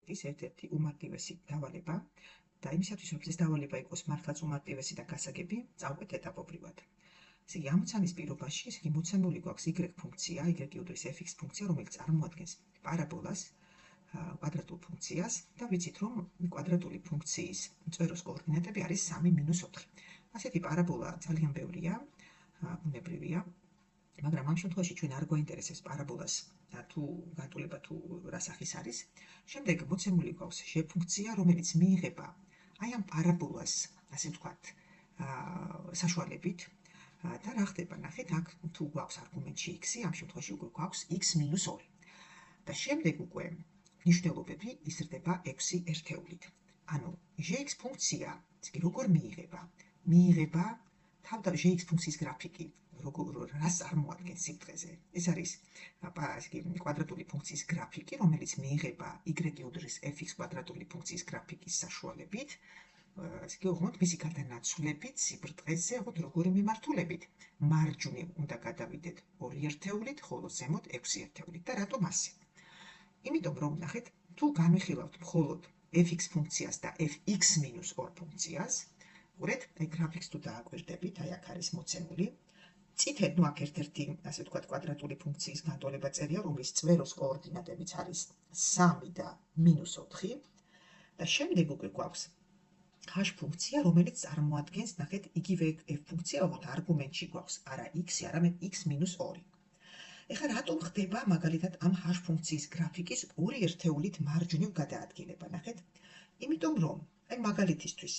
ოფსეტის ერთ-ერთი უმარტივესი დავალება და იმისათვის რომ ეს დავალება იყოს მართლაც უმარტივესი და გასაგები, წავყვეთ ეტაპობრივად. ესე იგი, ამოცანის პირობაში, ესე იგი, მოცემული გვაქვს y ფუნქცია, y უდრის fx ფუნქცია, რომელიც წარმოადგენს პარაბოლას, კვადრატულ ფუნქციას და ვიცით, რომ კვადრატული ფუნქციის მწვეროს კოორდინატები არის 3-4. ასეთი პარაბოლა ძალიან ბევრია, ბუნებრივია, მაგრამ ამ შემთხვევაში ჩვენ არ გვაინტერესებს პარაბოლას თუ გატოლება თუ რა სახის არის. შემდეგ მოცემული გვაქვს ჟ ფუნქცია, რომელიც მიიღება აი ამ პარაბოლას, ასე ვთქვათ, საშუალებით და რა ხდება, ნახეთ, აქ თუ გვაქვს არგუმენტში x-ი, ამ შემთხვევაში უკვე გვაქვს x-2. და შემდეგ უკვე ნიშნულობები იზრდება 6 ერთეულით. ანუ gx ფუნქცია, იგი როგორ მიიღება? მიიღება gx ფუნქციის გრაფიკი, რას წარმოადგენს სიგრძეზე. ეს არის კვადრატული ფუნქციის გრაფიკი, რომელიც მიიღება y უდრის fx კვადრატული ფუნქციის გრაფიკის საშუალებით, ესე იგი, ოღონდ მისი გადანაცვლებით სიბრძეზე, ოღონდ როგორი მიმართულებით? მარჯვნივ უნდა გადავიდეთ 2 ერთეულით, ხოლო ზემოთ 6 ერთეულით. და რატომ ასე? იმიტომ რომ ნახეთ, თუ განვიხილავთ მხოლოდ fx ფუნქციას და fx-2 ფუნქციას, ყურეთ, აი გრაფიკს თუ დააკვირდებით, აი აქ არის მოცემული. წითელ, ნუ აქ ერთ-ერთი, ასე ვთქვათ, კვადრატული ფუნქციის განტოლება წერია, რომლის წვეროს კოორდინატებიც არის 3 და -4 და შემდეგ უკვე გვაქვს h ფუნქცია, რომელიც წარმოადგენს, ნახეთ, იგივე f ფუნქცია, ოღონდ არგუმენტში გვაქვს არა x-ი, არამედ x-2. ეხლა რატომ ხდება მაგალითად ამ h ფუნქციის გრაფიკის 2 ერთეულით მარჯვნივ გადაადგილება, ნახეთ? იმიტომ რომ, აი მაგალითისთვის,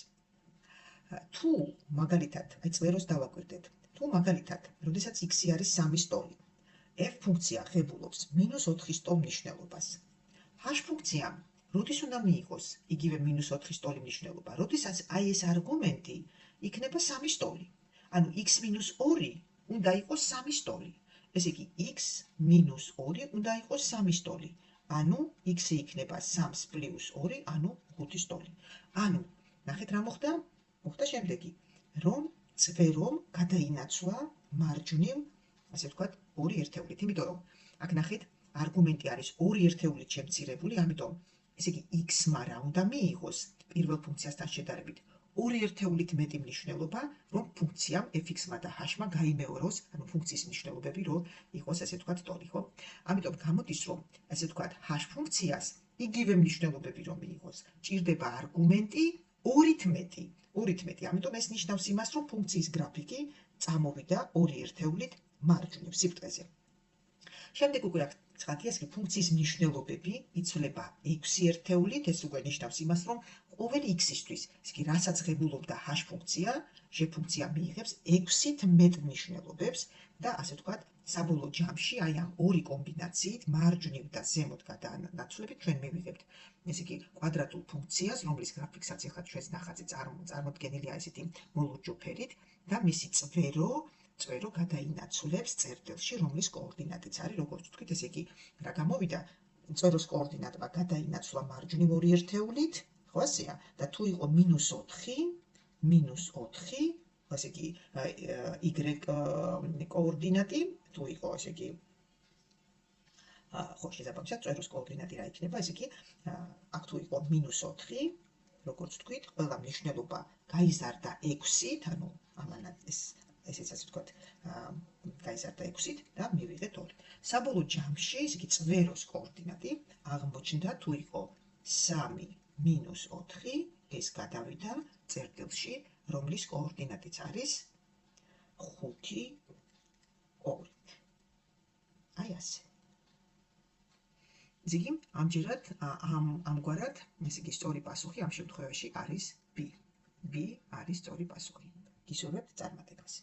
თუ მაგალითად, აი წვეროს დავაკვირდეთ, თუ მაგალითად, როდესაც x-ი არის 3 f ფუნქცია ღებულობს -4 მნიშვნელობას. h ფუნქციამ როდის უნდა მიიღოს იგივე -4 მნიშვნელობა? როდესაც აი ეს არგუმენტი იქნება 3. ანუ x-2 უნდა იყოს 3. ესე იგი, x-2 უნდა იყოს 3. ანუ x-ი იქნება 3 + 2, ანუ 5. ანუ, ნახეთ რა მოხდა? მოხდა შემდეგი, რომ წვერომ გადაინაცვლა მარჯვნივ, ასე ვთქვათ, 2 ერთეულით. იმიტომ რომ, აქ ნახეთ, არგუმენტი არის 2 ერთეულით შემცირებული, ამიტომ, ესე იგი, x-მა რა უნდა მიიღოს პირველ ფუნქციასთან შედარებით? 2 ერთეულით მეტი მნიშვნელობა, რომ ფუნქციამ fx-მა და h-მა გაიმეოროს, ანუ ფუნქციის მნიშვნელობები რო იყოს, ასე ვთქვათ, ტოლი, ხო? ამიტომ გამოდის, რომ, ასე ვთქვათ, h ფუნქციას იგივე მნიშვნელობები რომ მიიღოს, ჭირდება არგუმენტი 2-ით მეტი. 2-ით მეტი. ამიტომ ეს ნიშნავს იმას, რომ ფუნქციის გრაფიკი წამოვიდა 2 ერთეულით მარჯვნივ სიბრძეზე. შემდეგ უკვე აქ ცხადია, ეს ფუნქციის მნიშვნელობები იცვლება 6 ერთეულით, ეს უკვე ნიშნავს იმას, რომ ყოველი x-ისთვის, ეს კი რასაც ღებულობდა h ფუნქცია, ჟ ფუნქცია მიიღებს 6-ით მეტ მნიშვნელობებს და ასე ვთქვათ, საბოლოო ჯამში აი ამ 2 კომბინაციით მარჯვნივ და ზემოთ გადანაცვლებით ჩვენ მივიღებთ, ესე იგი, კვადრატულ ფუნქციას, რომლის გრაფიკსაც ახლა ჩვენს ნახატზე წარმოდგენილია ესეთი მოლურჯო ფერით და მისი წვერო გადაინაცვლებს წერტილში, რომლის კოორდინატიც არის, როგორც ვთქვით, ესე იგი, რა გამოვიდა, წვეროს კოორდინატმა გადაინაცვლა მარჯვნივ 2 ერთეულით, ხო ასეა? და თუ იყო -4, ესე იგი, y კოორდინატი, თუ იყო, ესე იგი, ხო, შესაბამისად, წვეროს კოორდინატი რა იქნება, ესე იგი, აქ თუ იყო -4, როგორც ვთქვით, ყველა მნიშვნელობა გაიზარდა 6-ით, ანუ ამანად ესეც ასე ვთქვათ, გაიზარდა 6-ით და მივიღეთ 2. საბოლოო ჯამში, ესე იგი, წვეროს კოორდინატი აღმოჩნდა, თუ იყო 3-4, ეს გადავიდა წერტილში, რომლის კოორდინატიც არის 5, 2. აი ასე. ესე იგი, ამჯერად, ამგვარად, ესე იგი, სწორი პასუხი ამ შემთხვევაში არის B. B არის სწორი პასუხი. გისურვებთ წარმატებას.